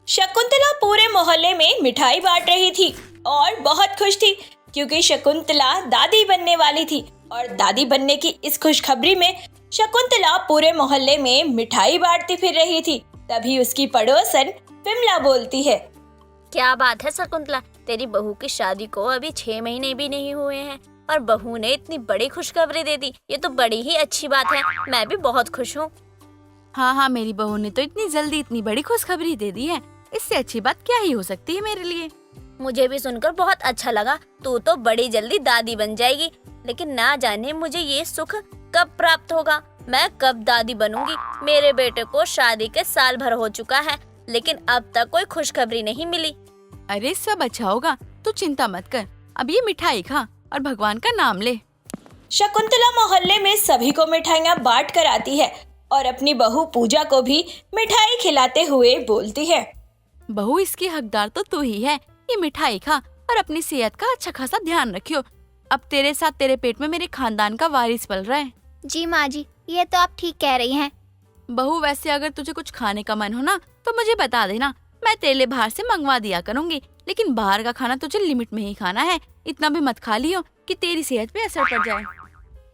शकुंतला पूरे मोहल्ले में मिठाई बांट रही थी और बहुत खुश थी क्योंकि शकुंतला दादी बनने वाली थी। और दादी बनने की इस खुशखबरी में शकुंतला पूरे मोहल्ले में मिठाई बांटती फिर रही थी। तभी उसकी पड़ोसन विमला बोलती है, क्या बात है शकुंतला, तेरी बहू की शादी को अभी 6 महीने भी नहीं हुए हैं और बहू ने इतनी बड़ी खुशखबरी दे दी। ये तो बड़ी ही अच्छी बात है, मैं भी बहुत खुश हूँ। हाँ, मेरी बहू ने तो इतनी जल्दी इतनी बड़ी खुशखबरी दे दी है। इससे अच्छी बात क्या ही हो सकती है मेरे लिए। मुझे भी सुनकर बहुत अच्छा लगा। तू तो बड़ी जल्दी दादी बन जाएगी, लेकिन ना जाने मुझे ये सुख कब प्राप्त होगा। मैं कब दादी बनूंगी। मेरे बेटे को शादी के साल भर हो चुका है, लेकिन अब तक कोई खुशखबरी नहीं मिली। अरे सब अच्छा होगा, तू चिंता मत कर। अब ये मिठाई खा और भगवान का नाम ले। शकुंतला मोहल्ले में सभी को मिठाइयाँ बांट कर आती है और अपनी बहू पूजा को भी मिठाई खिलाते हुए बोलती है, बहू इसकी हकदार तो तू ही है। ये मिठाई खा और अपनी सेहत का अच्छा खासा ध्यान रखियो। अब तेरे साथ तेरे पेट में मेरे खानदान का वारिस पल रहा है। जी माँ जी, ये तो आप ठीक कह रही हैं। बहू वैसे अगर तुझे कुछ खाने का मन हो ना तो मुझे बता देना, मैं तेरे लिए बाहर से मंगवा दिया करूँगी। लेकिन बाहर का खाना तुझे लिमिट में ही खाना है। इतना भी मत खा लियो कि तेरी सेहत पे असर पड़ जाए।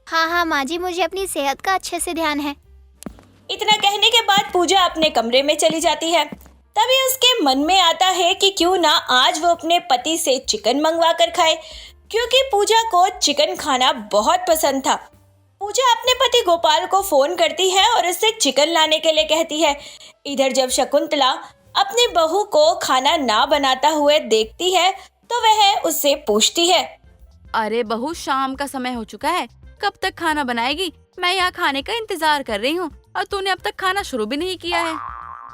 हाँ माँ जी, मुझे अपनी सेहत का अच्छे से ध्यान है। इतना कहने के बाद पूजा अपने कमरे में चली जाती है। तभी उसके मन में आता है कि क्यों ना आज वो अपने पति से चिकन मंगवा कर खाए, क्योंकि पूजा को चिकन खाना बहुत पसंद था। पूजा अपने पति गोपाल को फोन करती है और उससे चिकन लाने के लिए कहती है। इधर जब शकुंतला अपनी बहू को खाना ना बनाता हुए देखती है तो वह उससे पूछती है, अरे बहू, शाम का समय हो चुका है, कब तक खाना बनाएगी? मैं यहाँ खाने का इंतजार कर रही हूँ और तूने अब तक खाना शुरू भी नहीं किया है।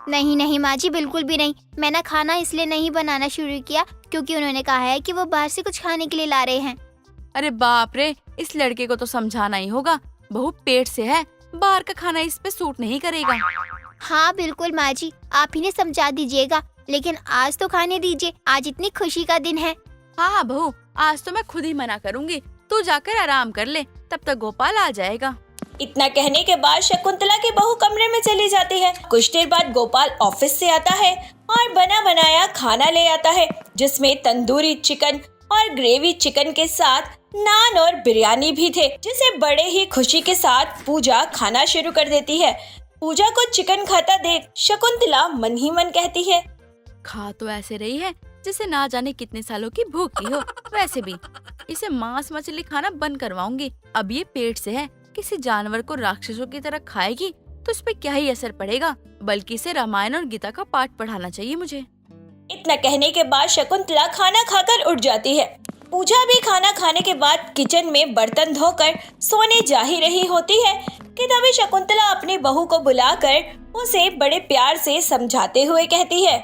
नहीं माँ जी, बिल्कुल भी नहीं। मैंने खाना इसलिए नहीं बनाना शुरू किया क्योंकि उन्होंने कहा है कि वो बाहर से कुछ खाने के लिए ला रहे हैं। अरे बाप रे, इस लड़के को तो समझाना ही होगा। बहू पेट से है, बाहर का खाना इस पे सूट नहीं करेगा। हाँ बिल्कुल माँ जी, आप ही ने समझा दीजिएगा, लेकिन आज तो खाने दीजिए, आज इतनी खुशी का दिन है। हाँ बहू, आज तो मैं खुद ही मना करूँगी। तू जाकर आराम कर ले, तब तक गोपाल आ जाएगा। इतना कहने के बाद शकुंतला की बहू कमरे में चली जाती है। कुछ देर बाद गोपाल ऑफिस से आता है और बना बनाया खाना ले आता है, जिसमें तंदूरी चिकन और ग्रेवी चिकन के साथ नान और बिरयानी भी थे, जिसे बड़े ही खुशी के साथ पूजा खाना शुरू कर देती है। पूजा को चिकन खाता देख शकुंतला मन ही मन कहती है, खा तो ऐसे रही है जिसे ना जाने कितने सालों की भूखी हो। वैसे भी इसे मांस मछली खाना बंद करवाऊंगी। अब ये पेट से है, किसी जानवर को राक्षसों की तरह खाएगी तो इस पे क्या ही असर पड़ेगा, बल्कि इसे रामायण और गीता का पाठ पढ़ाना चाहिए मुझे। इतना कहने के बाद शकुंतला खाना खाकर उठ जाती है। पूजा भी खाना खाने के बाद किचन में बर्तन धोकर सोने जा ही रही होती है कि तभी शकुंतला अपनी बहू को बुलाकर उसे बड़े प्यार से समझाते हुए कहती है,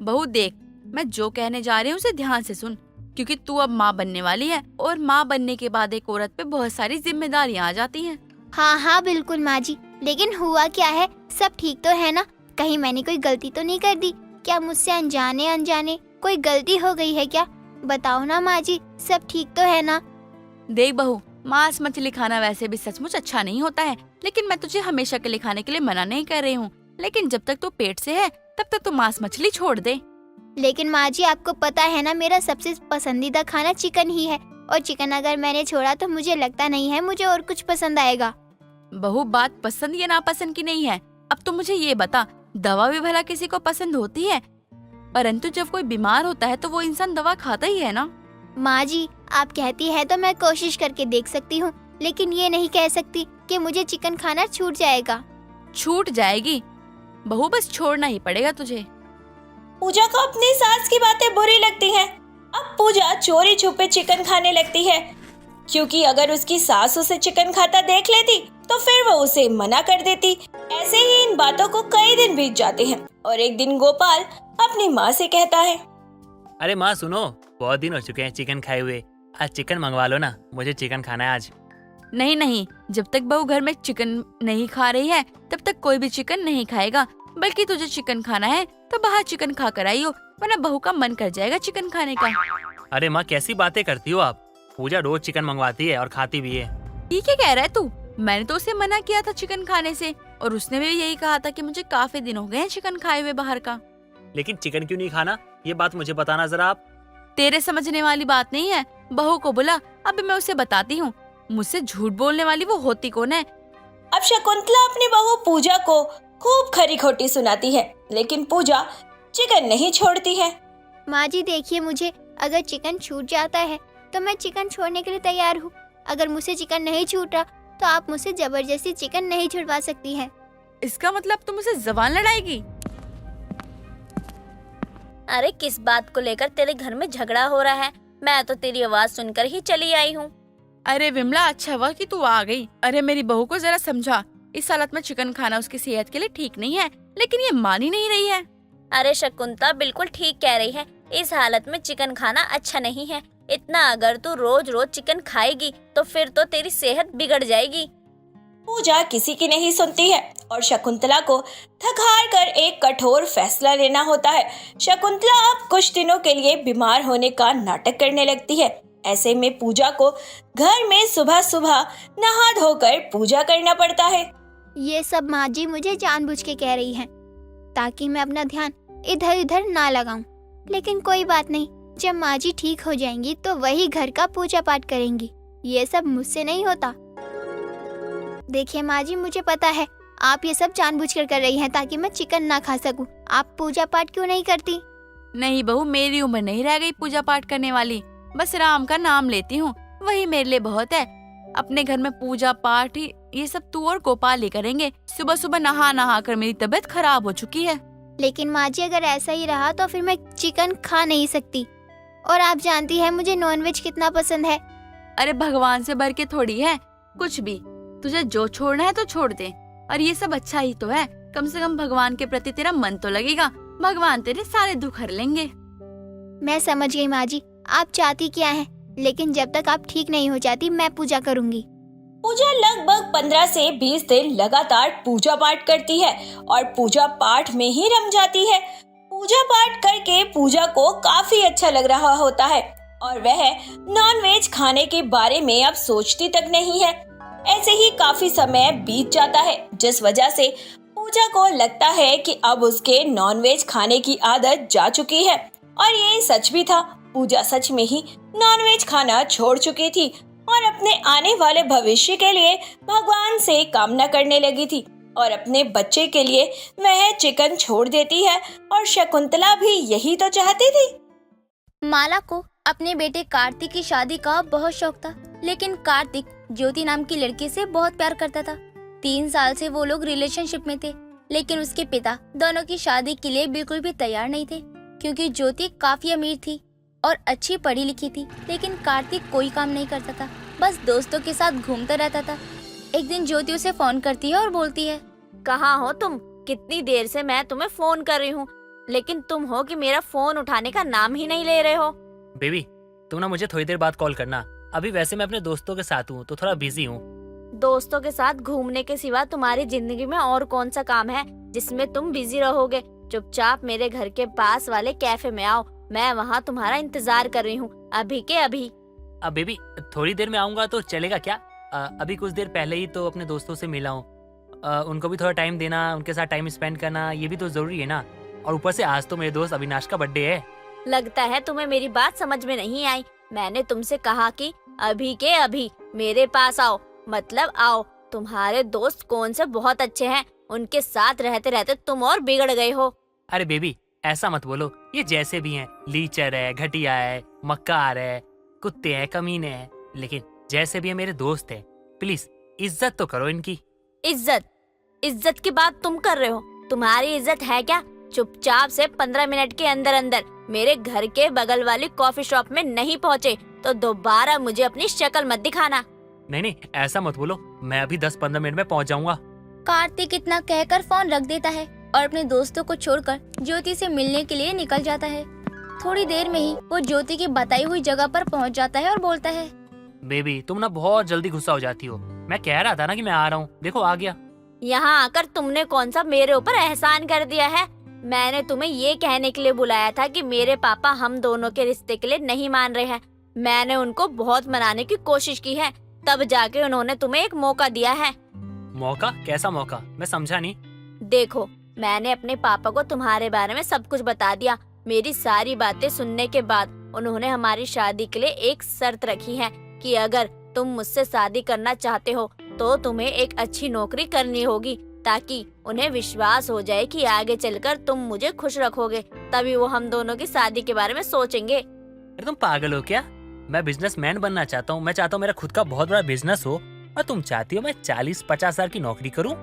बहू देख, मैं जो कहने जा रही हूँ उसे ध्यान से सुन, क्योंकि तू अब माँ बनने वाली है और माँ बनने के बाद एक औरत पे बहुत सारी जिम्मेदारियाँ आ जाती हैं। हाँ बिल्कुल माँ जी, लेकिन हुआ क्या है, सब ठीक तो है ना? कहीं मैंने कोई गलती तो नहीं कर दी? क्या मुझसे अनजाने कोई गलती हो गई है क्या? बताओ ना माँ जी, सब ठीक तो है ना? देख बहू, मांस मछली खाना वैसे भी सचमुच अच्छा नहीं होता है, लेकिन मैं तुझे हमेशा के लिए खाने के लिए मना नहीं कर रही हूँ। लेकिन जब तक तू पेट से है तब तक तू मांस मछली छोड़ दे। लेकिन माँ जी, आपको पता है ना, मेरा सबसे पसंदीदा खाना चिकन ही है, और चिकन अगर मैंने छोड़ा तो मुझे लगता नहीं है मुझे और कुछ पसंद आएगा। बहू, बात पसंद या नापसंद की नहीं है। अब तो मुझे ये बता, दवा भी भला किसी को पसंद होती है? परंतु जब कोई बीमार होता है तो वो इंसान दवा खाता ही है ना। माँ जी, आप कहती है तो मैं कोशिश करके देख सकती हूँ, लेकिन ये नहीं कह सकती कि मुझे चिकन खाना छूट जाएगा। छूट जाएगी बहू, बस छोड़ना ही पड़ेगा तुझे। पूजा को अपनी सास की बातें बुरी लगती हैं। अब पूजा चोरी छुपे चिकन खाने लगती है, क्योंकि अगर उसकी सास उसे चिकन खाता देख लेती तो फिर वो उसे मना कर देती। ऐसे ही इन बातों को कई दिन बीत जाते हैं और एक दिन गोपाल अपनी माँ से कहता है, अरे माँ सुनो, बहुत दिन हो चुके हैं चिकन खाए हुए, आज चिकन मंगवा लो ना, मुझे चिकन खाना है आज। नहीं, जब तक बहू घर में चिकन नहीं खा रही है तब तक कोई भी चिकन नहीं खाएगा। बल्कि तुझे चिकन खाना है तो बाहर चिकन खा कर आई हो, वरना बहू का मन कर जाएगा चिकन खाने का। अरे माँ कैसी बातें करती हो आप, पूजा रोज चिकन मंगवाती है और खाती भी है। ये क्या कह रहा है तू? मैंने तो उसे मना किया था चिकन खाने से, और उसने भी यही कहा था कि मुझे काफी दिन हो गए हैं चिकन खाए हुए बाहर का। लेकिन चिकन क्यों नहीं खाना, ये बात मुझे बताना जरा आप। तेरे समझने वाली बात नहीं है, बहू को बुला, अभी मैं उसे बताती हूँ। मुझसे झूठ बोलने वाली वो होती कौन है? अब शकुंतला अपनी बहू पूजा को खूब खरी खोटी सुनाती है, लेकिन पूजा चिकन नहीं छोड़ती है। माँ जी देखिए, मुझे अगर चिकन छूट जाता है तो मैं चिकन छोड़ने के लिए तैयार हूँ। अगर मुझसे चिकन नहीं छूट रहा तो आप मुझसे जबरदस्ती चिकन नहीं छुड़वा सकती हैं। इसका मतलब तुम उसे जबान लड़ाएगी? अरे किस बात को लेकर तेरे घर में झगड़ा हो रहा है? मैं तो तेरी आवाज सुनकर ही चली आई हूँ। अरे विमला, अच्छा हुआ कि तू आ गई। अरे मेरी बहू को जरा समझा, इस हालत में चिकन खाना उसकी सेहत के लिए ठीक नहीं है, लेकिन ये मान ही नहीं रही है। अरे शकुंतला बिल्कुल ठीक कह रही है, इस हालत में चिकन खाना अच्छा नहीं है। इतना अगर तू रोज रोज चिकन खाएगी तो फिर तो तेरी सेहत बिगड़ जाएगी। पूजा किसी की नहीं सुनती है और शकुंतला को थक-हार कर एक कठोर फैसला लेना होता है। शकुंतला अब कुछ दिनों के लिए बीमार होने का नाटक करने लगती है। ऐसे में पूजा को घर में सुबह सुबह नहा धोकर पूजा करना पड़ता है। ये सब माँ जी मुझे जानबूझ के कह रही हैं, ताकि मैं अपना ध्यान इधर उधर ना लगाऊं। लेकिन कोई बात नहीं, जब माँ जी ठीक हो जाएंगी तो वही घर का पूजा पाठ करेंगी। ये सब मुझसे नहीं होता। देखिए माँ जी, मुझे पता है आप ये सब जानबूझकर कर रही हैं ताकि मैं चिकन ना खा सकूं। आप पूजा पाठ क्यों नहीं करती? नहीं बहू, मेरी उम्र नहीं रह गई पूजा पाठ करने वाली। बस राम का नाम लेती हूँ, वही मेरे लिए बहुत है। अपने घर में पूजा पाठ ये सब तू और गोपाल ही करेंगे। सुबह सुबह नहा नहा कर मेरी तबीयत खराब हो चुकी है। लेकिन माँ जी, अगर ऐसा ही रहा तो फिर मैं चिकन खा नहीं सकती। और आप जानती हैं मुझे नॉनवेज कितना पसंद है। अरे भगवान से भर के थोड़ी है कुछ भी, तुझे जो छोड़ना है तो छोड़ दे। और ये सब अच्छा ही तो है, कम से कम भगवान के प्रति तेरा मन तो लगेगा। भगवान तेरे सारे दुख हर लेंगे। मैं समझ गई माँ जी, आप चाहती क्या हैं, लेकिन जब तक आप ठीक नहीं हो जाती मैं पूजा करूँगी। पूजा लगभग 15 से 20 दिन लगातार पूजा पाठ करती है और पूजा पाठ में ही रम जाती है। पूजा पाठ करके पूजा को काफी अच्छा लग रहा होता है और वह नॉनवेज खाने के बारे में अब सोचती तक नहीं है। ऐसे ही काफी समय बीत जाता है, जिस वजह से पूजा को लगता है कि अब उसके नॉनवेज खाने की आदत जा चुकी है। और ये सच भी था, पूजा सच में ही नॉनवेज खाना छोड़ चुकी थी और अपने आने वाले भविष्य के लिए भगवान से कामना करने लगी थी और अपने बच्चे के लिए वह चिकन छोड़ देती है। और शकुंतला भी यही तो चाहती थी। माला को अपने बेटे कार्तिक की शादी का बहुत शौक था, लेकिन कार्तिक ज्योति नाम की लड़की से बहुत प्यार करता था। 3 साल से वो लोग रिलेशनशिप में थे, लेकिन उसके पिता दोनों की शादी के लिए बिल्कुल भी तैयार नहीं थे, क्योंकि ज्योति काफी अमीर थी और अच्छी पढ़ी लिखी थी। लेकिन कार्तिक कोई काम नहीं करता था, बस दोस्तों के साथ घूमता रहता था। एक दिन ज्योति उसे फोन करती है और बोलती है, कहाँ हो तुम? कितनी देर से मैं तुम्हें फोन कर रही हूँ, लेकिन तुम हो कि मेरा फोन उठाने का नाम ही नहीं ले रहे हो। बेबी, तुम ना मुझे थोड़ी देर बाद कॉल करना। अभी वैसे मैं अपने दोस्तों के साथ हूँ तो थोड़ा बिजी हूँ। दोस्तों के साथ घूमने के सिवा तुम्हारी जिंदगी में और कौन सा काम है जिसमें तुम बिजी रहोगे? चुपचाप मेरे घर के पास वाले कैफे में आओ, मैं वहाँ तुम्हारा इंतजार कर रही हूँ अभी के अभी। अब बेबी, थोड़ी देर में आऊंगा तो चलेगा क्या? अभी कुछ देर पहले ही तो अपने दोस्तों से मिला हूँ। उनको भी थोड़ा टाइम देना, उनके साथ टाइम स्पेंड करना, ये भी तो जरूरी है ना। और ऊपर से आज तो मेरे दोस्त अविनाश का बर्थडे है। लगता है तुम्हें मेरी बात समझ में नहीं आई। मैंने तुमसे कहा कि अभी के अभी मेरे पास आओ, मतलब आओ। तुम्हारे दोस्त कौन से बहुत अच्छे हैं, उनके साथ रहते रहते तुम और बिगड़ गए हो। अरे बेबी, ऐसा मत बोलो। ये जैसे भी हैं, लीचर है, घटिया है, मक्कार है, कुत्ते हैं, कमीने हैं, लेकिन जैसे भी है मेरे दोस्त है। प्लीज इज्जत तो करो इनकी। इज्जत की बात तुम कर रहे हो? तुम्हारी इज्जत है क्या? चुपचाप से 15 मिनट के अंदर अंदर मेरे घर के बगल वाली कॉफी शॉप में नहीं पहुँचे तो दोबारा मुझे अपनी शक्ल मत दिखाना। नहीं, ऐसा मत बोलो। मैं अभी 10-15 मिनट में पहुंच जाऊंगा। कार्तिक इतना कहकर फोन रख देता है और अपने दोस्तों को छोड़कर ज्योति से मिलने के लिए निकल जाता है। थोड़ी देर में ही वो ज्योति की बताई हुई जगह पर पहुंच जाता है और बोलता है, बेबी, तुम ना बहुत जल्दी गुस्सा हो जाती हो। मैं कह रहा था ना कि मैं आ रहा हूँ, देखो आ गया। यहाँ आकर तुमने कौन सा मेरे ऊपर एहसान कर दिया है? मैंने तुम्हें ये कहने के लिए बुलाया था कि मेरे पापा हम दोनों के रिश्ते के लिए नहीं मान रहे हैं। मैंने उनको बहुत मनाने की कोशिश की है, तब जाके उन्होंने तुम्हें एक मौका दिया है। मौका? कैसा मौका? मैं समझा नहीं। देखो, मैंने अपने पापा को तुम्हारे बारे में सब कुछ बता दिया। मेरी सारी बातें सुनने के बाद उन्होंने हमारी शादी के लिए एक शर्त रखी है कि अगर तुम मुझसे शादी करना चाहते हो तो तुम्हें एक अच्छी नौकरी करनी होगी, ताकि उन्हें विश्वास हो जाए कि आगे चलकर तुम मुझे खुश रखोगे। तभी वो हम दोनों की शादी के बारे में सोचेंगे। अरे तुम पागल हो क्या? मैं बिजनेसमैन बनना चाहता हूँ। मैं चाहता हूँ मेरा खुद का बहुत बड़ा बिजनेस हो, और तुम चाहती हो मैं 40-50 हजार की नौकरी करूँ?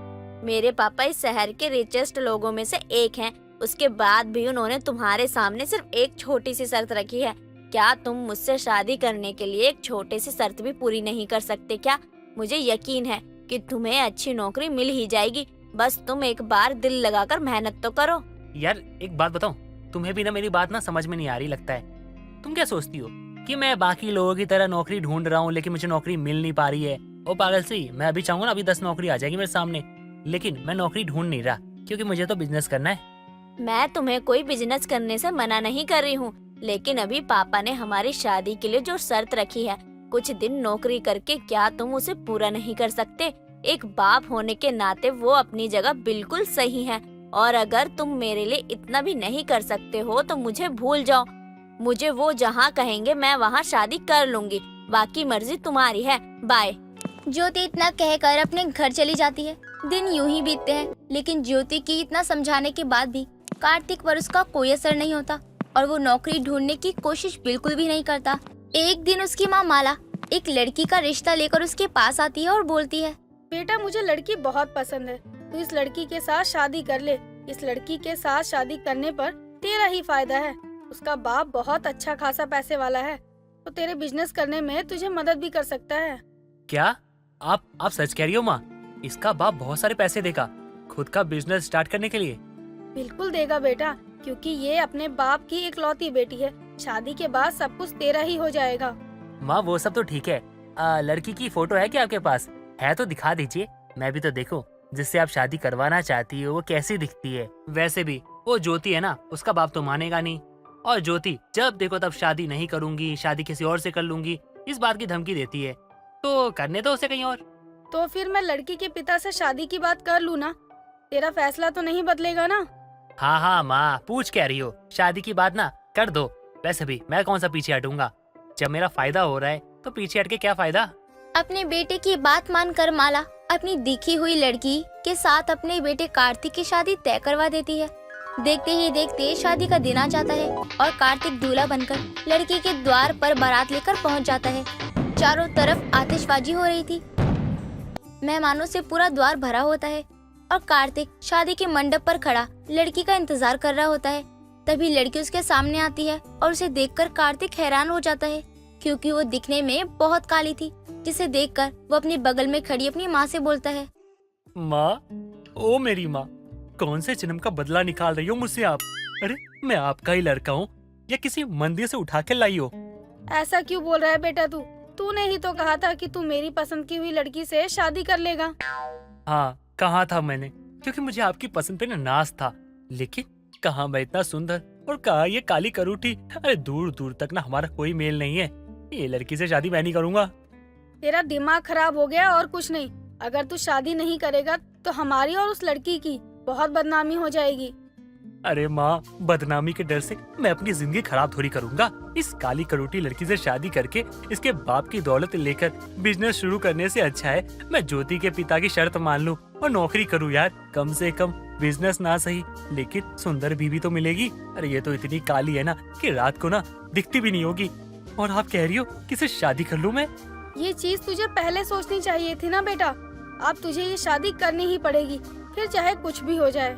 मेरे पापा इस शहर के रिचेस्ट लोगों में से एक हैं। उसके बाद भी उन्होंने तुम्हारे सामने सिर्फ एक छोटी सी शर्त रखी है। क्या तुम मुझसे शादी करने के लिए एक छोटी सी शर्त भी पूरी नहीं कर सकते क्या? मुझे यकीन है कि तुम्हें अच्छी नौकरी मिल ही जाएगी। बस तुम एक बार दिल लगाकर मेहनत तो करो। यार एक बात बताऊं, तुम्हें भी ना मेरी बात ना समझ में नहीं आ रही लगता है। तुम क्या सोचती हो कि मैं बाकी लोगों की तरह नौकरी ढूंढ रहा हूँ लेकिन मुझे नौकरी मिल नहीं पा रही है? ओ पागल सी, मैं अभी चाहूंगा ना अभी 10 नौकरी आ जाएगी मेरे सामने, लेकिन मैं नौकरी ढूंढ नहीं रहा क्योंकि मुझे तो बिजनेस करना है। मैं तुम्हें कोई बिजनेस करने से मना नहीं कर रही हूँ, लेकिन अभी पापा ने हमारी शादी के लिए जो शर्त रखी है, कुछ दिन नौकरी करके क्या तुम उसे पूरा नहीं कर सकते? एक बाप होने के नाते वो अपनी जगह बिल्कुल सही है, और अगर तुम मेरे लिए इतना भी नहीं कर सकते हो तो मुझे भूल जाओ। मुझे वो जहाँ कहेंगे मैं वहाँ शादी कर लूंगी, बाकी मर्जी तुम्हारी है। बाय। ज्योति इतना कहकर अपने घर चली जाती है। दिन यूं ही बीतते हैं, लेकिन ज्योति की इतना समझाने के बाद भी कार्तिक पर उसका कोई असर नहीं होता और वो नौकरी ढूंढने की कोशिश बिल्कुल भी नहीं करता। एक दिन उसकी माँ माला एक लड़की का रिश्ता लेकर उसके पास आती है और बोलती है, बेटा मुझे लड़की बहुत पसंद है, तू इस लड़की के साथ शादी कर ले। इस लड़की के साथ शादी करने पर तेरा ही फायदा है। उसका बाप बहुत अच्छा खासा पैसे वाला है, तो तेरे बिजनेस करने में तुझे मदद भी कर सकता है। क्या आप सच कह रही हो माँ? इसका बाप बहुत सारे पैसे देगा खुद का बिजनेस स्टार्ट करने के लिए? बिल्कुल देगा बेटा, क्योंकि ये अपने बाप की इकलौती बेटी है। शादी के बाद सब कुछ तेरा ही हो जाएगा। माँ वो सब तो ठीक है, लड़की की फोटो है क्या आपके पास? है तो दिखा दीजिए, मैं भी तो देखूं जिससे आप शादी करवाना चाहती हो वो कैसी दिखती है। वैसे भी वो ज्योति है ना, उसका बाप तो मानेगा नहीं, और ज्योति जब देखो तब शादी नहीं करूंगी, शादी किसी और से कर लूंगी, इस बात की धमकी देती है। तो करने दो उसे कहीं और। तो फिर मैं लड़की के पिता से शादी की बात कर लूँ ना? तेरा फैसला तो नहीं बदलेगा ना? हाँ हाँ माँ, पूछ क्या रही हो? शादी की बात ना कर दो। वैसे भी मैं कौन सा पीछे हटूंगा, जब मेरा फायदा हो रहा है तो पीछे हट के क्या फायदा। अपने बेटे की बात मानकर माला अपनी दिखी हुई लड़की के साथ अपने बेटे कार्तिक की शादी तय करवा देती है। देखते ही देखते शादी का दिन आ जाता है और कार्तिक दूल्हा बनकर लड़की के द्वार पर बारात लेकर पहुंच जाता है। चारों तरफ आतिशबाजी हो रही थी, मेहमानों से पूरा द्वार भरा होता है और कार्तिक शादी के मंडप पर खड़ा लड़की का इंतजार कर रहा होता है। तभी लड़की उसके सामने आती है और उसे देखकर कार्तिक हैरान हो जाता है, क्योंकि वो दिखने में बहुत काली थी, जिसे देखकर वो अपनी बगल में खड़ी अपनी माँ से बोलता है, माँ, ओ मेरी माँ, कौन से जन्म का बदला निकाल रही हो मुझसे आप? अरे मैं आपका ही लड़का हूँ या किसी मंदिर से उठा के लाई हो? ऐसा क्यों बोल रहा है बेटा तू? तूने ही तो कहा था कि तू मेरी पसंद की हुई लड़की से शादी कर लेगा। हाँ कहा था मैंने, क्योंकि मुझे आपकी पसंद पे नाज था, लेकिन कहा मैं इतना सुंदर और कहा ये काली करूठी। अरे दूर दूर तक ना हमारा कोई मेल नहीं है, ये लड़की से शादी मैं नहीं करूँगा। तेरा दिमाग खराब हो गया और कुछ नहीं। अगर तू शादी नहीं करेगा तो हमारी और उस लड़की की बहुत बदनामी हो जाएगी। अरे माँ, बदनामी के डर से मैं अपनी जिंदगी खराब थोड़ी करूंगा। इस काली करोटी लड़की से शादी करके इसके बाप की दौलत लेकर बिजनेस शुरू करने से अच्छा है मैं ज्योति के पिता की शर्त मान लूं और नौकरी करूं। यार कम से कम बिजनेस ना सही लेकिन सुंदर बीवी तो मिलेगी। अरे ये तो इतनी काली है ना कि रात को ना दिखती भी नहीं होगी, और आप कह रही हो कि इसे शादी कर लूं मैं? ये चीज तुझे पहले सोचनी चाहिए थी ना बेटा। अब तुझे ये शादी करनी ही पड़ेगी, फिर चाहे कुछ भी हो जाए।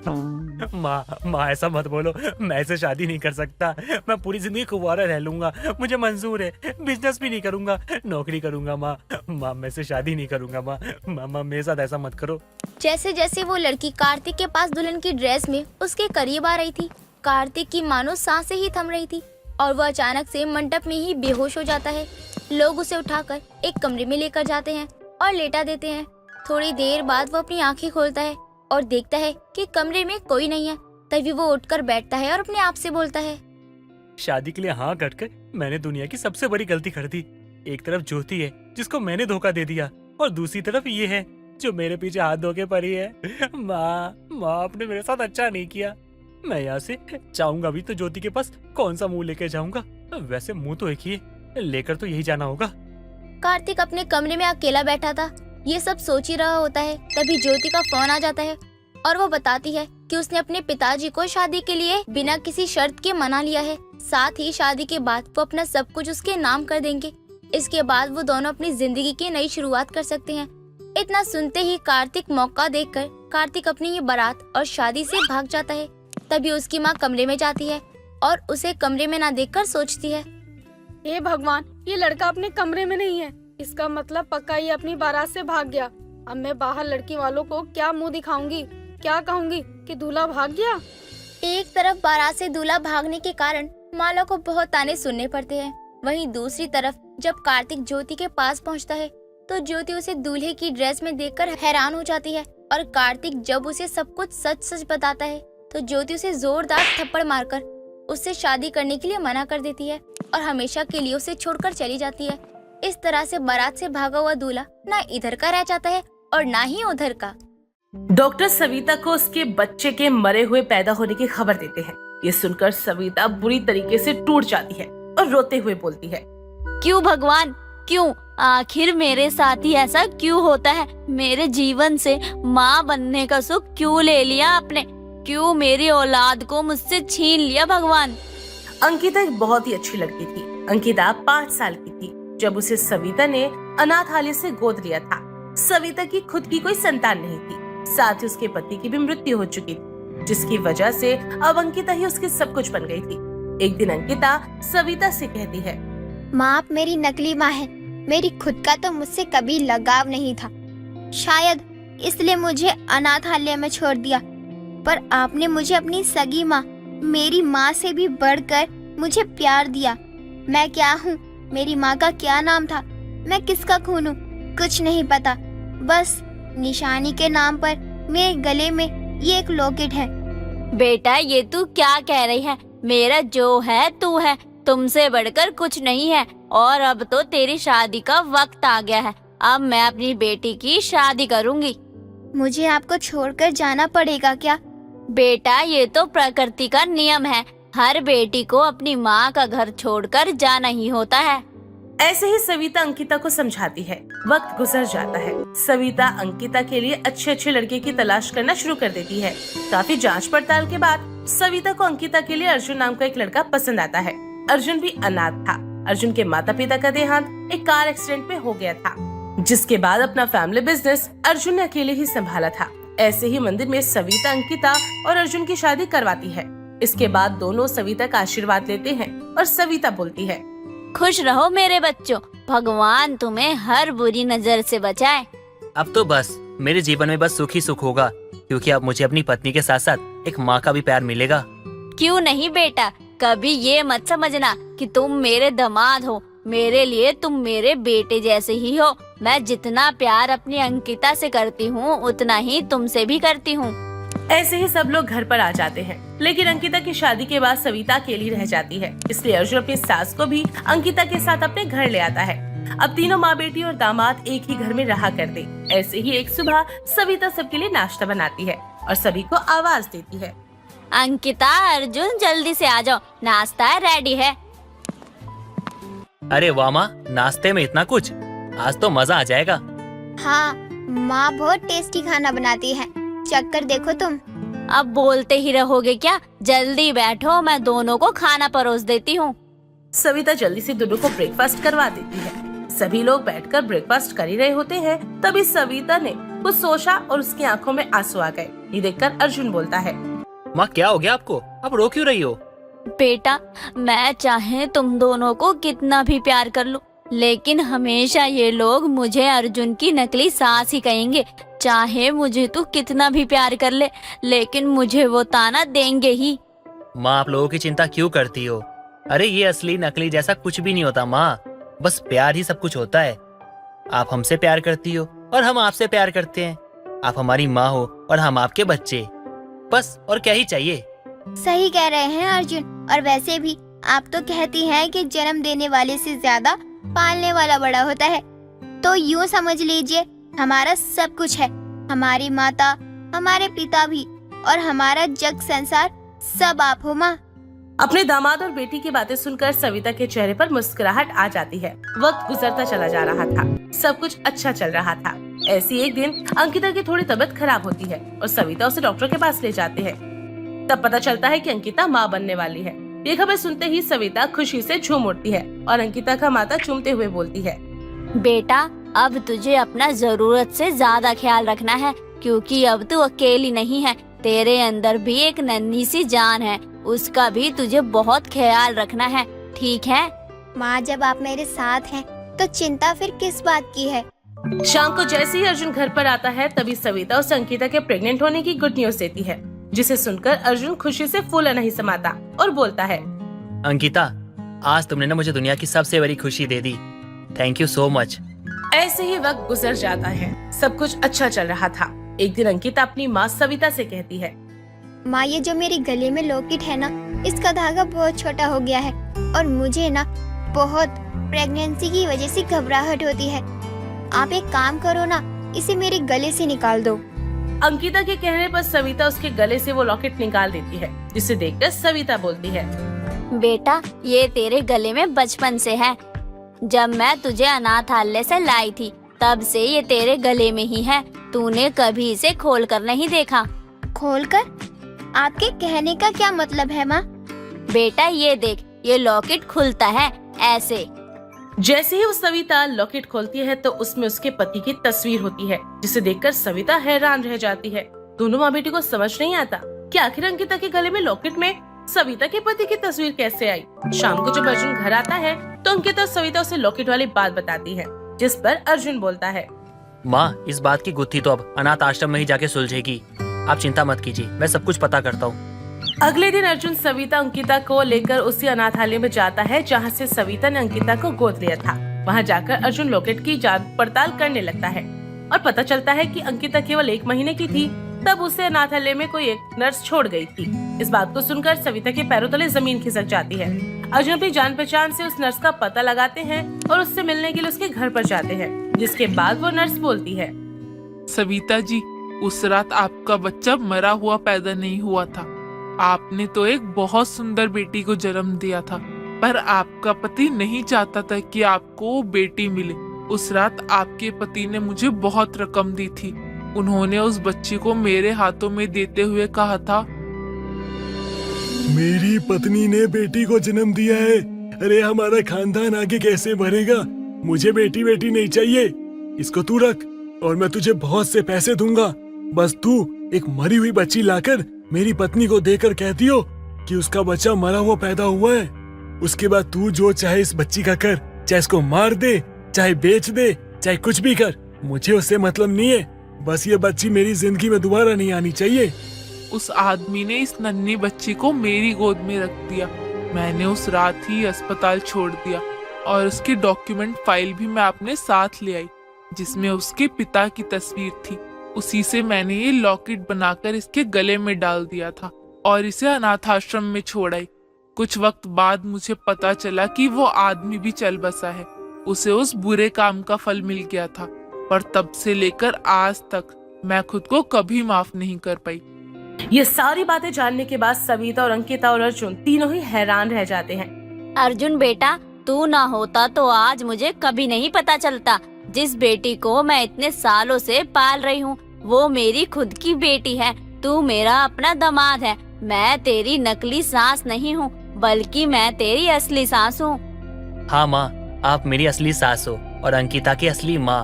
माँ ऐसा मत बोलो, मैं ऐसे शादी नहीं कर सकता। मैं पूरी जिंदगी कुंवारा रह लूंगा, मुझे मंजूर है। बिजनेस भी नहीं करूंगा, नौकरी करूंगा। माँ मैं से शादी नहीं करूंगा। माँ मेरे साथ ऐसा मत करो। जैसे जैसे वो लड़की कार्तिक के पास दुल्हन की ड्रेस में उसके करीब आ रही थी, कार्तिक की मानो सांसें ही थम रही थी और वो अचानक से मंडप में ही बेहोश हो जाता है। लोग उसे उठाकर एक कमरे में लेकर जाते हैं और लेटा देते हैं। थोड़ी देर बाद वो अपनी आंखें खोलता है और देखता है कि कमरे में कोई नहीं है। तभी वो उठकर बैठता है और अपने आप से बोलता है, शादी के लिए हाँ कटकर मैंने दुनिया की सबसे बड़ी गलती कर दी। एक तरफ ज्योति है जिसको मैंने धोखा दे दिया, और दूसरी तरफ ये है जो मेरे पीछे हाथ धो के पड़ी है। माँ आपने मेरे साथ अच्छा नहीं किया। मैं यहाँ से जाऊंगा भी तो ज्योति के पास कौन सा मुंह लेके जाऊंगा? वैसे मुंह तो एक ही है, लेकर तो यही जाना होगा। कार्तिक अपने कमरे में अकेला बैठा था, ये सब सोच ही रहा होता है। तभी ज्योति का फोन आ जाता है और वो बताती है कि उसने अपने पिताजी को शादी के लिए बिना किसी शर्त के मना लिया है। साथ ही शादी के बाद वो अपना सब कुछ उसके नाम कर देंगे। इसके बाद वो दोनों अपनी जिंदगी की नई शुरुआत कर सकते हैं। इतना सुनते ही कार्तिक मौका देखकर कार्तिक अपनी ये बारात और शादी से भाग जाता है। तभी उसकी माँ कमरे में जाती है और उसे कमरे में ना देखकर सोचती है, हे भगवान, ये लड़का अपने कमरे में नहीं है। इसका मतलब पक्का ये अपनी बारात से भाग गया। अब मैं बाहर लड़की वालों को क्या मुंह दिखाऊंगी, क्या कहूंगी कि दूल्हा भाग गया। एक तरफ बारात से दूल्हा भागने के कारण माला को बहुत ताने सुनने पड़ते हैं। वहीं दूसरी तरफ जब कार्तिक ज्योति के पास पहुंचता है तो ज्योति उसे दूल्हे की ड्रेस में देखकर हैरान हो जाती है। और कार्तिक जब उसे सब कुछ सच सच बताता है तो ज्योति उसे जोरदार थप्पड़ मारकर उससे शादी करने के लिए मना कर देती है और हमेशा के लिए उसे छोड़कर चली जाती है। इस तरह से बारात से भागा हुआ दूल्हा ना इधर का रह जाता है और ना ही उधर का। डॉक्टर सविता को उसके बच्चे के मरे हुए पैदा होने की खबर देते हैं। ये सुनकर सविता बुरी तरीके से टूट जाती है और रोते हुए बोलती है, क्यों भगवान, क्यों? आखिर मेरे साथ ही ऐसा क्यों होता है? मेरे जीवन से माँ बनने का सुख क्यों ले लिया आपने? क्यों मेरी औलाद को मुझसे छीन लिया भगवान? अंकिता एक बहुत ही अच्छी लड़की थी। अंकिता 5 साल की थी जब उसे सविता ने अनाथालय से गोद लिया था। सविता की खुद की कोई संतान नहीं थी, साथ ही उसके पति की भी मृत्यु हो चुकी थी, जिसकी वजह से अब अंकिता ही उसकी सब कुछ बन गई थी। एक दिन अंकिता सविता से कहती है, माँ आप मेरी नकली माँ है। मेरी खुद का तो मुझसे कभी लगाव नहीं था, शायद इसलिए मुझे अनाथालय में छोड़ दिया। पर आपने मुझे अपनी सगी माँ, मेरी माँ से भी बढ़कर मुझे प्यार दिया। मैं क्या हूँ, मेरी माँ का क्या नाम था, मैं किसका खून हूँ, कुछ नहीं पता। बस निशानी के नाम पर मेरे गले में ये एक लॉकेट है। बेटा ये तू क्या कह रही है? मेरा जो है तू है, तुमसे बढ़कर कुछ नहीं है। और अब तो तेरी शादी का वक्त आ गया है। अब मैं अपनी बेटी की शादी करूंगी। मुझे आपको छोड़कर जाना पड़ेगा क्या? बेटा ये तो प्रकृति का नियम है, हर बेटी को अपनी माँ का घर छोड़कर जाना ही होता है। ऐसे ही सविता अंकिता को समझाती है। वक्त गुजर जाता है। सविता अंकिता के लिए अच्छे लड़के की तलाश करना शुरू कर देती है। काफी जांच पड़ताल के बाद सविता को अंकिता के लिए अर्जुन नाम का एक लड़का पसंद आता है। अर्जुन भी अनाथ था। अर्जुन के माता पिता का देहांत एक कार एक्सीडेंट में हो गया था, जिसके बाद अपना फैमिली बिजनेस अर्जुन ने अकेले ही संभाला था। ऐसे ही मंदिर में सविता अंकिता और अर्जुन की शादी करवाती है। इसके बाद दोनों सविता का आशीर्वाद लेते हैं और सविता बोलती है, खुश रहो मेरे बच्चों, भगवान तुम्हें हर बुरी नजर से बचाए। अब तो बस मेरे जीवन में बस सुख ही सुख होगा, क्योंकि अब मुझे अपनी पत्नी के साथ साथ एक माँ का भी प्यार मिलेगा। क्यों नहीं बेटा, कभी ये मत समझना कि तुम मेरे दामाद हो। मेरे लिए तुम मेरे बेटे जैसे ही हो। मैं जितना प्यार अपनी अंकिता से करती हूँ उतना ही तुमसे भी करती हूँ। ऐसे ही सब लोग घर पर आ जाते हैं, लेकिन अंकिता की शादी के बाद सविता अकेली रह जाती है। इसलिए अर्जुन अपनी सास को भी अंकिता के साथ अपने घर ले आता है। अब तीनों माँ बेटी और दामाद एक ही घर में रहा करते। ऐसे ही एक सुबह सविता सबके लिए नाश्ता बनाती है और सभी को आवाज देती है, अंकिता, अर्जुन जल्दी से आ जाओ, नाश्ता रेडी है। अरे वाह माँ, नाश्ते में इतना कुछ, आज तो मजा आ जाएगा। हाँ, माँ बहुत टेस्टी खाना बनाती है, चक्कर देखो तुम। अब बोलते ही रहोगे क्या? जल्दी बैठो, मैं दोनों को खाना परोस देती हूँ। सविता जल्दी से दोनों को ब्रेकफास्ट करवा देती है। सभी लोग बैठकर ब्रेकफास्ट कर ही रहे होते हैं, तभी सविता ने कुछ सोचा और उसकी आंखों में आंसू आ गए। ये देखकर अर्जुन बोलता है, माँ क्या हो गया आपको? आप रो क्यों रही हो? बेटा मैं चाहे तुम दोनों को कितना भी प्यार कर लूं, लेकिन हमेशा ये लोग मुझे अर्जुन की नकली सास ही कहेंगे। चाहे मुझे तू कितना भी प्यार कर ले, लेकिन मुझे वो ताना देंगे ही। माँ आप लोगों की चिंता क्यों करती हो? अरे ये असली नकली जैसा कुछ भी नहीं होता माँ, बस प्यार ही सब कुछ होता है। आप हमसे प्यार करती हो और हम आपसे प्यार करते हैं। आप हमारी माँ हो और हम आपके बच्चे, बस और क्या ही चाहिए। सही कह रहे हैं अर्जुन। और वैसे भी आप तो कहती हैं कि जन्म देने वाले से ज्यादा पालने वाला बड़ा होता है। तो यूँ समझ लीजिए हमारा सब कुछ है, हमारी माता, हमारे पिता भी, और हमारा जग संसार सब आप हो माँ। अपने दामाद और बेटी की बातें सुनकर सविता के चेहरे पर मुस्कुराहट आ जाती है। वक्त गुजरता चला जा रहा था, सब कुछ अच्छा चल रहा था। ऐसी एक दिन अंकिता की थोड़ी तबीयत खराब होती है और सविता उसे डॉक्टर के पास ले जाते हैं। तब पता चलता है कि अंकिता माँ बनने वाली है। ये खबर सुनते ही सविता खुशी से झूम उठती है और अंकिता का माथा चूमते हुए बोलती है, बेटा अब तुझे अपना जरूरत से ज्यादा ख्याल रखना है, क्योंकि अब तू अकेली नहीं है, तेरे अंदर भी एक नन्ही सी जान है, उसका भी तुझे बहुत ख्याल रखना है, ठीक है? माँ, जब आप मेरे साथ हैं तो चिंता फिर किस बात की है। शाम को जैसे ही अर्जुन घर पर आता है तभी सविता उसे अंकिता के प्रेग्नेंट होने की गुड न्यूज देती है, जिसे सुनकर अर्जुन खुशी से फूला नहीं समाता और बोलता है, अंकिता, आज तुमने ना मुझे दुनिया की सबसे बड़ी खुशी दे दी। Thank you so much. ऐसे ही वक्त गुजर जाता है, सब कुछ अच्छा चल रहा था। एक दिन अंकिता अपनी माँ सविता से कहती है, माँ, ये जो मेरे गले में लॉकेट है ना, इसका धागा बहुत छोटा हो गया है और मुझे ना बहुत प्रेगनेंसी की वजह से घबराहट होती है। आप एक काम करो ना, इसे मेरे गले से निकाल दो। अंकिता के कहने पर सविता उसके गले से वो लॉकेट निकाल देती है, जिसे देखकर सविता बोलती है, बेटा ये तेरे गले में बचपन से है, जब मैं तुझे अनाथालय से लाई थी तब से ये तेरे गले में ही है, तूने कभी इसे खोल कर नहीं देखा। खोलकर? आपके कहने का क्या मतलब है माँ? बेटा ये देख, ये लॉकेट खुलता है ऐसे। जैसे ही वो सविता लॉकेट खोलती है तो उसमें उसके पति की तस्वीर होती है, जिसे देखकर सविता हैरान रह जाती है। दोनों माँ बेटी को समझ नहीं आता कि आखिर अंकिता के गले में लॉकेट में सविता के पति की तस्वीर कैसे आई। शाम को जब अर्जुन घर आता है तो अंकिता सविता उसे लॉकेट वाली बात बताती है, जिस पर अर्जुन बोलता है, माँ, इस बात की गुत्थी तो अब अनाथ आश्रम में ही जाके सुलझेगी। आप चिंता मत कीजिए, मैं सब कुछ पता करता हूँ। अगले दिन अर्जुन सविता अंकिता को लेकर उसी अनाथालय में जाता है जहाँ से सविता ने अंकिता को गोद लिया था। वहाँ जाकर अर्जुन लॉकेट की जांच पड़ताल करने लगता है और पता चलता है कि अंकिता केवल 1 महीने की थी तब उसे अनाथालय में कोई एक नर्स छोड़ गई थी। इस बात को सुनकर सविता के पैरों तले जमीन खिसक जाती है। अर्जुन अपनी जान पहचान से उस नर्स का पता लगाते हैं और उससे मिलने के लिए उसके घर पर जाते हैं, जिसके बाद वो नर्स बोलती है, सविता जी, उस रात आपका बच्चा मरा हुआ पैदा नहीं हुआ था। आपने तो एक बहुत सुंदर बेटी को जन्म दिया था, पर आपका पति नहीं चाहता था कि आपको बेटी मिले। उस रात आपके पति ने मुझे बहुत रकम दी थी। उन्होंने उस बच्ची को मेरे हाथों में देते हुए कहा था, मेरी पत्नी ने बेटी को जन्म दिया है, अरे हमारा खानदान आगे कैसे बढ़ेगा। मुझे बेटी बेटी नहीं चाहिए, इसको तू रख और मैं तुझे बहुत से पैसे दूंगा। बस तू एक मरी हुई बच्ची लाकर मेरी पत्नी को देकर कहती हो कि उसका बच्चा मरा हुआ पैदा हुआ है। उसके बाद तू जो चाहे इस बच्ची का कर, चाहे इसको मार दे, चाहे बेच दे, चाहे कुछ भी कर, मुझे उससे मतलब नहीं है। बस ये बच्ची मेरी जिंदगी में दोबारा नहीं आनी चाहिए। उस आदमी ने इस नन्ही बच्ची को मेरी गोद में रख दिया। मैंने उस रात ही अस्पताल छोड़ दिया और उसकी डॉक्यूमेंट फाइल भी मैं अपने साथ ले आई, जिसमें उसके पिता की तस्वीर थी। उसी से मैंने ये लॉकेट बनाकर इसके गले में डाल दिया था और इसे अनाथ आश्रम में छोड़ आई। कुछ वक्त बाद मुझे पता चला कि वो आदमी भी चल बसा है, उसे उस बुरे काम का फल मिल गया था। पर तब से लेकर आज तक मैं खुद को कभी माफ नहीं कर पाई। ये सारी बातें जानने के बाद सविता और अंकिता और अर्जुन तीनों ही हैरान रह जाते हैं। अर्जुन बेटा, तू ना होता तो आज मुझे कभी नहीं पता चलता। जिस बेटी को मैं इतने सालों से पाल रही हूँ वो मेरी खुद की बेटी है। तू मेरा अपना दामाद है। मैं तेरी नकली सास नहीं हूँ, बल्कि मैं तेरी असली सास हूँ। हाँ माँ, आप मेरी असली सास हो और अंकिता की असली माँ।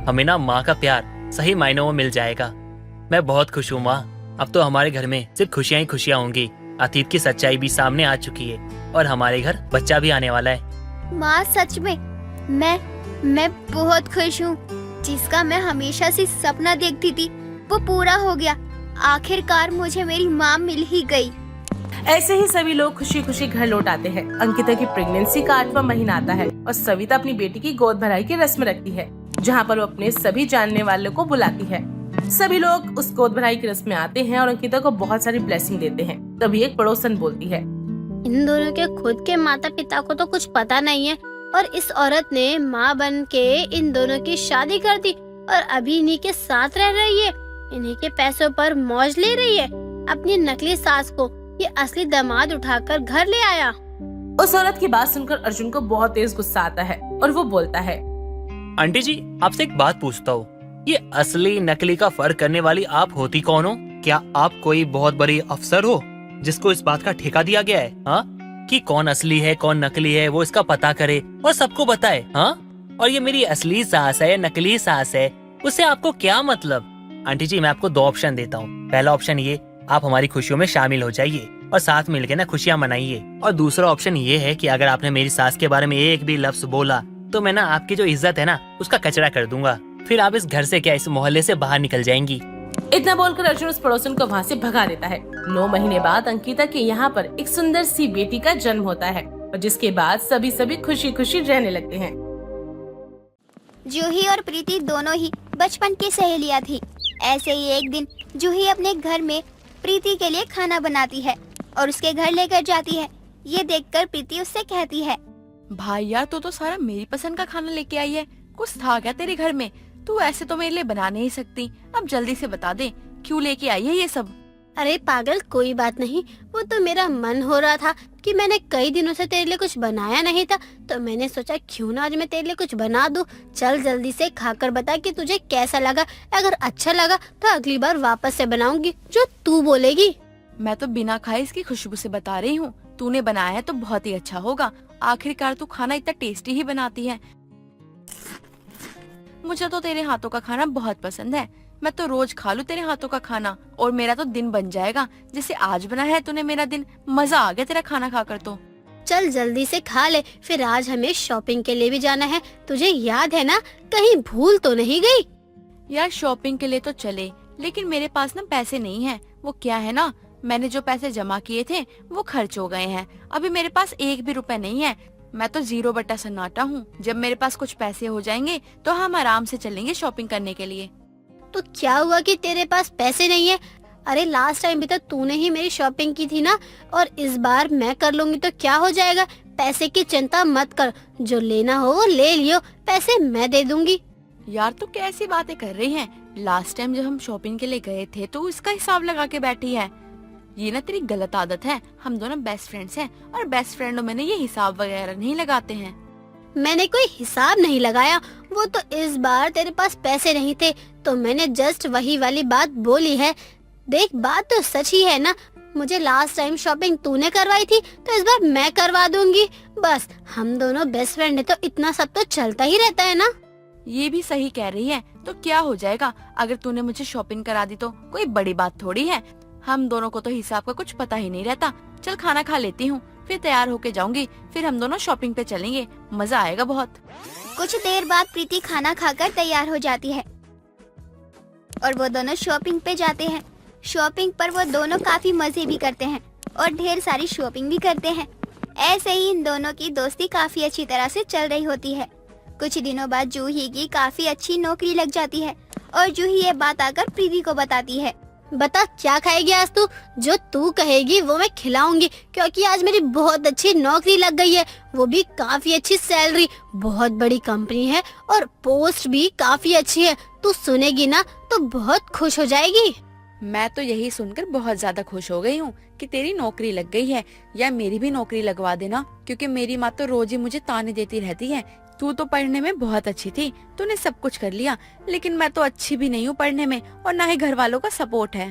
हमें ना माँ का प्यार सही मायनों में मिल जाएगा। मैं बहुत खुश हूँ माँ। अब तो हमारे घर में सिर्फ खुशियाँ ही खुशियाँ होंगी। अतीत की सच्चाई भी सामने आ चुकी है और हमारे घर बच्चा भी आने वाला है। माँ, सच में मैं बहुत खुश हूँ। जिसका मैं हमेशा से सपना देखती थी वो पूरा हो गया। आखिरकार मुझे मेरी माँ मिल ही गई। ऐसे ही सभी लोग खुशी खुशी घर लौट आते हैं। अंकिता की प्रेगनेंसी का 8वां महीना आता है और सविता अपनी बेटी की गोद भराई की रस्म रखती है, जहाँ पर वो अपने सभी जानने वालों को बुलाती है। सभी लोग उस गोद भराई की रस्म में आते हैं और अंकिता को बहुत सारी ब्लेसिंग देते हैं। तभी एक पड़ोसन बोलती है, इन दोनों के खुद के माता पिता को तो कुछ पता नहीं है और इस औरत ने माँ बन के इन दोनों की शादी कर दी। और अभी इन्हीं के साथ रह रही है, इन्हीं के पैसों पर मौज ले रही है। अपनी नकली सास को ये असली दामाद उठाकर घर ले आया। उस औरत की बात सुनकर अर्जुन को बहुत तेज गुस्सा आता है और वो बोलता है, आंटी जी, आपसे एक बात पूछता हूँ, ये असली नकली का फर्क करने वाली आप होती कौन हो? क्या आप कोई बहुत बड़ी अफसर हो जिसको इस बात का ठेका दिया गया है, हाँ, कि कौन असली है कौन नकली है वो इसका पता करे और सबको बताए, हाँ? और ये मेरी असली सास है या नकली सास है, उससे आपको क्या मतलब? आंटी जी, मैं आपको 2 ऑप्शन देता हूँ। पहला ऑप्शन ये, आप हमारी खुशियों में शामिल हो जाइए और साथ मिलकर ना खुशियाँ मनाइए। और दूसरा ऑप्शन ये है कि अगर आपने मेरी सास के बारे में एक भी लफ्ज बोला तो मैं ना आपकी जो इज्जत है ना उसका कचरा कर दूंगा। फिर आप इस घर से क्या इस मोहल्ले से बाहर निकल जाएंगी। इतना बोलकर अर्जुन उस पड़ोसन को वहाँ से भगा देता है। 9 महीने बाद अंकिता के यहाँ पर एक सुंदर सी बेटी का जन्म होता है और जिसके बाद सभी खुशी खुशी रहने लगते हैं। जूही और प्रीति दोनों ही बचपन की सहेलियां थी। ऐसे ही एक दिन जूही अपने घर में प्रीति के लिए खाना बनाती है और उसके घर लेकर जाती है। ये देखकर प्रीति उससे कहती है, भाई यार, तू तो सारा मेरी पसंद का खाना लेके आई है। कुछ था क्या तेरे घर में? तू ऐसे तो मेरे लिए बना नहीं सकती। अब जल्दी से बता दे, क्यों लेके आई है ये सब? अरे पागल, कोई बात नहीं, वो तो मेरा मन हो रहा था कि मैंने कई दिनों से तेरे लिए कुछ बनाया नहीं था, तो मैंने सोचा क्यों ना आज मैं तेरे लिए कुछ बना दूं। चल जल्दी से खाकर बता कि तुझे कैसा लगा। अगर अच्छा लगा तो अगली बार वापस से बनाऊंगी जो तू बोलेगी। मैं तो बिना खाए इसकी खुशबू से बता रही हूँ, तूने बनाया है तो बहुत ही अच्छा होगा। आखिरकार तू खाना इतना टेस्टी ही बनाती है। मुझे तो तेरे हाथों का खाना बहुत पसंद है। मैं तो रोज खा लूं तेरे हाथों का खाना और मेरा तो दिन बन जाएगा। जैसे आज बनाया है तूने मेरा दिन, मजा आ गया तेरा खाना खाकर तो। चल जल्दी से खा ले, फिर आज हमें शॉपिंग के लिए भी जाना है। तुझे याद है ना? कहीं भूल तो नहीं गई? यार शॉपिंग के लिए तो चले, लेकिन मेरे पास ना पैसे नहीं है। वो क्या है ना, मैंने जो पैसे जमा किए थे वो खर्च हो गए हैं। अभी मेरे पास 1 भी रुपए नहीं है। मैं तो 0 बटा सन्नाटा हूँ। जब मेरे पास कुछ पैसे हो जाएंगे तो हम आराम से चलेंगे शॉपिंग करने के लिए। तो क्या हुआ कि तेरे पास पैसे नहीं है? अरे लास्ट टाइम भी तो तूने ही मेरी शॉपिंग की थी ना, और इस बार मैं कर लूंगी तो क्या हो जाएगा? पैसे की चिंता मत कर, जो लेना हो वो ले लियो, पैसे मैं दे दूंगी। यार तू कैसी बातें कर रही है? लास्ट टाइम जब हम शॉपिंग के लिए गए थे तो इसका हिसाब लगा के बैठी है। ये ना तेरी गलत आदत है। हम दोनों बेस्ट फ्रेंड्स हैं और बेस्ट फ्रेंडों में ना ये हिसाब वगैरह नहीं लगाते हैं। मैंने कोई हिसाब नहीं लगाया, वो तो इस बार तेरे पास पैसे नहीं थे तो मैंने जस्ट वही वाली बात बोली है। देख बात तो सच ही है ना, मुझे लास्ट टाइम शॉपिंग तूने करवाई थी तो इस बार मैं करवा दूंगी। बस हम दोनों बेस्ट फ्रेंड है तो इतना सब तो चलता ही रहता है ना। ये भी सही कह रही है। तो क्या हो जाएगा अगर तूने मुझे शॉपिंग करा दी? तो कोई बड़ी बात थोड़ी है। हम दोनों को तो हिसाब का कुछ पता ही नहीं रहता। चल खाना खा लेती हूँ, फिर तैयार होके जाऊंगी, फिर हम दोनों शॉपिंग पे चलेंगे, मजा आएगा बहुत। कुछ देर बाद प्रीति खाना खाकर तैयार हो जाती है और वो दोनों शॉपिंग पे जाते हैं। शॉपिंग पर वो दोनों काफी मजे भी करते हैं और ढेर सारी शॉपिंग भी करते हैं। ऐसे ही इन दोनों की दोस्ती काफी अच्छी तरह से चल रही होती है। कुछ दिनों बाद जूही की काफी अच्छी नौकरी लग जाती है और जूही ये बात आकर प्रीति को बताती है। बता क्या खाएगी आज तू? जो तू कहेगी वो मैं खिलाऊंगी, क्योंकि आज मेरी बहुत अच्छी नौकरी लग गई है, वो भी काफी अच्छी सैलरी, बहुत बड़ी कंपनी है और पोस्ट भी काफी अच्छी है। तू सुनेगी ना तो बहुत खुश हो जाएगी। मैं तो यही सुनकर बहुत ज्यादा खुश हो गई हूँ कि तेरी नौकरी लग गई है। या मेरी भी नौकरी लगवा देना, क्योंकि मेरी माँ तो रोज ही मुझे ताने देती रहती है। तू तो पढ़ने में बहुत अच्छी थी, तूने सब कुछ कर लिया, लेकिन मैं तो अच्छी भी नहीं हूँ पढ़ने में और ना ही घर वालों का सपोर्ट है।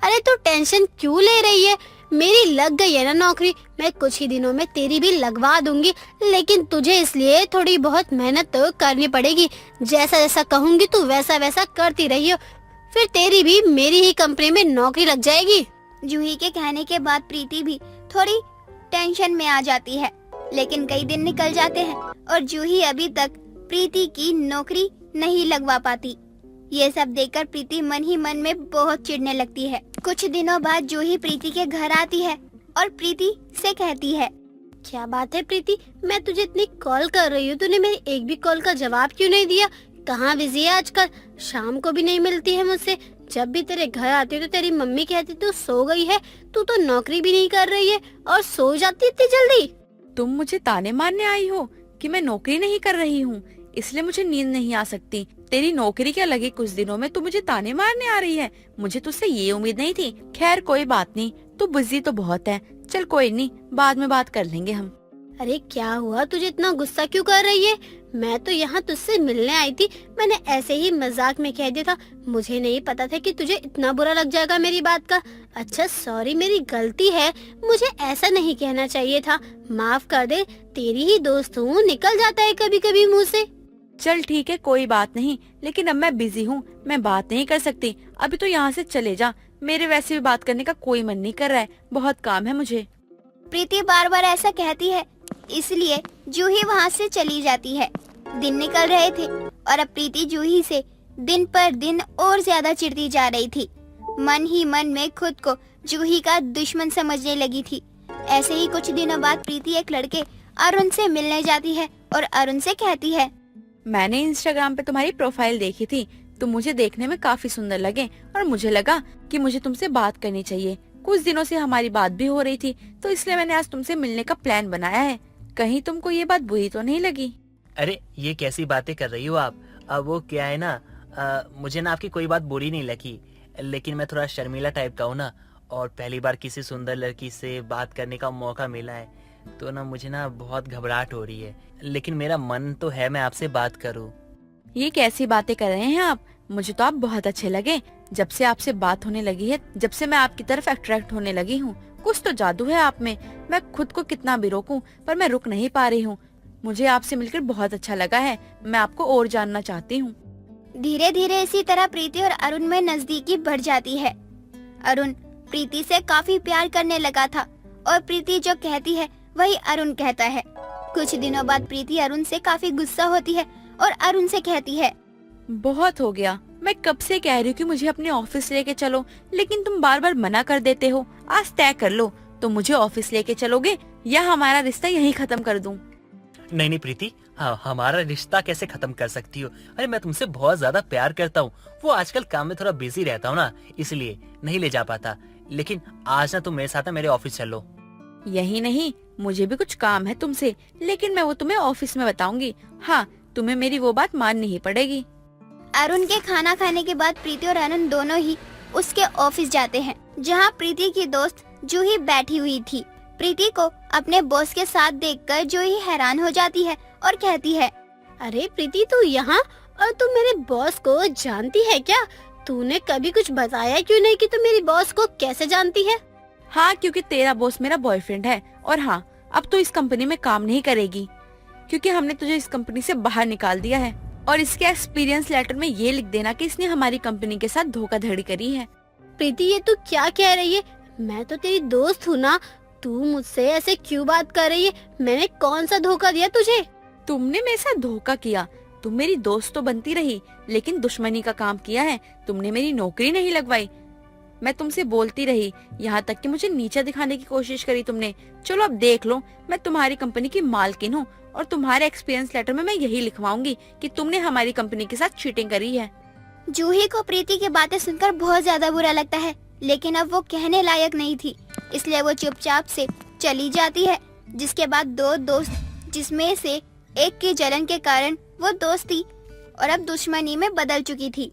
अरे तू टेंशन क्यों ले रही है? मेरी लग गई है ना नौकरी, मैं कुछ ही दिनों में तेरी भी लगवा दूंगी, लेकिन तुझे इसलिए थोड़ी बहुत मेहनत तो करनी पड़ेगी। जैसा जैसा कहूँगी तू वैसा वैसा करती रही हो, फिर तेरी भी मेरी ही कंपनी में नौकरी लग जाएगी। जूही के कहने के बाद प्रीति भी थोड़ी टेंशन में आ जाती है, लेकिन कई दिन निकल जाते हैं और जूही अभी तक प्रीति की नौकरी नहीं लगवा पाती। ये सब देखकर प्रीति मन ही मन में बहुत चिढ़ने लगती है। कुछ दिनों बाद जूही प्रीति के घर आती है और प्रीति से कहती है, क्या बात है प्रीति, मैं तुझे इतनी कॉल कर रही हूँ, तूने मेरी एक भी कॉल का जवाब क्यों नहीं दिया? कहाँ बिजी है आजकल? शाम को भी नहीं मिलती है मुझसे। जब भी तेरे घर आती है तो तेरी मम्मी कहती तू सो गई है, तू तो नौकरी भी नहीं कर रही है और सो जाती इतनी जल्दी। तुम मुझे ताने मारने आई हो कि मैं नौकरी नहीं कर रही हूँ, इसलिए मुझे नींद नहीं आ सकती। तेरी नौकरी क्या लगी कुछ दिनों में तू मुझे ताने मारने आ रही है? मुझे तुझसे ये उम्मीद नहीं थी। खैर कोई बात नहीं, तू बिजी तो बहुत है। चल कोई नहीं, बाद में बात कर लेंगे हम। अरे क्या हुआ, तुझे इतना गुस्सा क्यों कर रही है? मैं तो यहाँ तुझसे मिलने आई थी, मैंने ऐसे ही मजाक में कह दिया था। मुझे नहीं पता था कि तुझे इतना बुरा लग जाएगा मेरी बात का। अच्छा सॉरी, मेरी गलती है, मुझे ऐसा नहीं कहना चाहिए था। माफ कर दे, तेरी ही दोस्त हूँ, निकल जाता है कभी कभी मुँह से। चल ठीक है कोई बात नहीं, लेकिन अब मैं बिजी हूँ, मैं बात नहीं कर सकती। अभी तो यहाँ से चले जा, मेरे वैसे भी बात करने का कोई मन नहीं कर रहा है, बहुत काम है मुझे। प्रीति बार बार ऐसा कहती है, इसलिए जूही वहाँ से चली जाती है। दिन निकल रहे थे और अब प्रीति जूही से दिन पर दिन और ज्यादा चिढ़ती जा रही थी। मन ही मन में खुद को जूही का दुश्मन समझने लगी थी। ऐसे ही कुछ दिनों बाद प्रीति एक लड़के अरुण से मिलने जाती है और अरुण से कहती है, मैंने इंस्टाग्राम पे तुम्हारी प्रोफाइल देखी थी, तुम मुझे देखने में काफी सुंदर लगे और मुझे लगा कि मुझे तुमसे बात करनी चाहिए। कुछ दिनों से हमारी बात भी हो रही थी, तो इसलिए मैंने आज तुमसे मिलने का प्लान बनाया है। कहीं तुमको ये बात बुरी तो नहीं लगी? अरे ये कैसी बातें कर रही हो आप? अब वो क्या है ना, मुझे ना आपकी कोई बात बुरी नहीं लगी, लेकिन मैं थोड़ा शर्मीला टाइप का हूँ ना, और पहली बार किसी सुंदर लड़की से बात करने का मौका मिला है, तो ना मुझे ना बहुत घबराहट हो रही है। लेकिन मेरा मन तो है मैं आपसे बात करूँ। ये कैसी बातें कर रहे हैं आप? मुझे तो आप बहुत अच्छे लगे। जब से आपसे बात होने लगी है, जब से मैं आपकी तरफ अट्रैक्ट होने लगी हूँ, कुछ तो जादू है आप में। मैं खुद को कितना भी रोकूं, पर मैं रुक नहीं पा रही हूँ। मुझे आपसे मिलकर बहुत अच्छा लगा है, मैं आपको और जानना चाहती हूँ। धीरे धीरे इसी तरह प्रीति और अरुण में नजदीकी बढ़ जाती है। अरुण प्रीति से काफी प्यार करने लगा था और प्रीति जो कहती है वही अरुण कहता है। कुछ दिनों बाद प्रीति अरुण से काफी गुस्सा होती है और अरुण से कहती है, बहुत हो गया, मैं कब से कह रही हूँ कि मुझे अपने ऑफिस लेके चलो, लेकिन तुम बार बार मना कर देते हो। आज तय कर लो, तो मुझे ऑफिस लेके चलोगे या हमारा रिश्ता यहीं खत्म कर दूं? नहीं नहीं प्रीति, हाँ हमारा रिश्ता कैसे खत्म कर सकती हो? अरे मैं तुमसे बहुत ज्यादा प्यार करता हूँ। वो आजकल काम में थोड़ा बिजी रहता हूँ ना, इसलिए नहीं ले जा पाता। लेकिन आज ना तुम मेरे साथ मेरे ऑफिस चलो। यही नहीं, मुझे भी कुछ काम है तुमसे, लेकिन मैं वो तुम्हें ऑफिस में बताऊंगी। हाँ, तुम्हें मेरी वो बात माननी ही पड़ेगी। अरुण के खाना खाने के बाद प्रीति और अरुण दोनों ही उसके ऑफिस जाते हैं, जहाँ प्रीति की दोस्त जूही बैठी हुई थी। प्रीति को अपने बॉस के साथ देखकर जूही हैरान हो जाती है और कहती है, अरे प्रीति तू यहाँ, और तू मेरे बॉस को जानती है क्या? तूने कभी कुछ बताया क्यों नहीं कि तू मेरी बॉस को कैसे जानती है? हाँ, क्योंकि तेरा बॉस मेरा बॉयफ्रेंड है। और हाँ, अब तो इस कंपनी में काम नहीं करेगी, क्योंकि हमने तुझे इस कंपनी से बाहर निकाल दिया है। और इसके एक्सपीरियंस लेटर में ये लिख देना कि इसने हमारी कंपनी के साथ धोखाधड़ी करी है। प्रीति ये तू क्या कह रही है? मैं तो तेरी दोस्त हूँ ना, तू मुझसे ऐसे क्यों बात कर रही है? मैंने कौन सा धोखा दिया तुझे? तुमने मेरे साथ धोखा किया। तुम मेरी दोस्त तो बनती रही, लेकिन दुश्मनी का काम किया है। तुमने मेरी नौकरी नहीं लगवाई। मैं तुमसे बोलती रही, यहाँ तक कि मुझे नीचा दिखाने की कोशिश करी तुमने। चलो अब देख लो, मैं तुम्हारी कंपनी की मालकिन हूँ और तुम्हारे एक्सपीरियंस लेटर में मैं यही लिखवाऊंगी कि तुमने हमारी कंपनी के साथ चीटिंग करी है। जूही को प्रीति की बातें सुनकर बहुत ज्यादा बुरा लगता है, लेकिन अब वो कहने लायक नहीं थी, इसलिए वो चुपचाप से चली जाती है। जिसके बाद दो दोस्त, जिसमें से एक की जलन के कारण वो दोस्ती और अब दुश्मनी में बदल चुकी थी।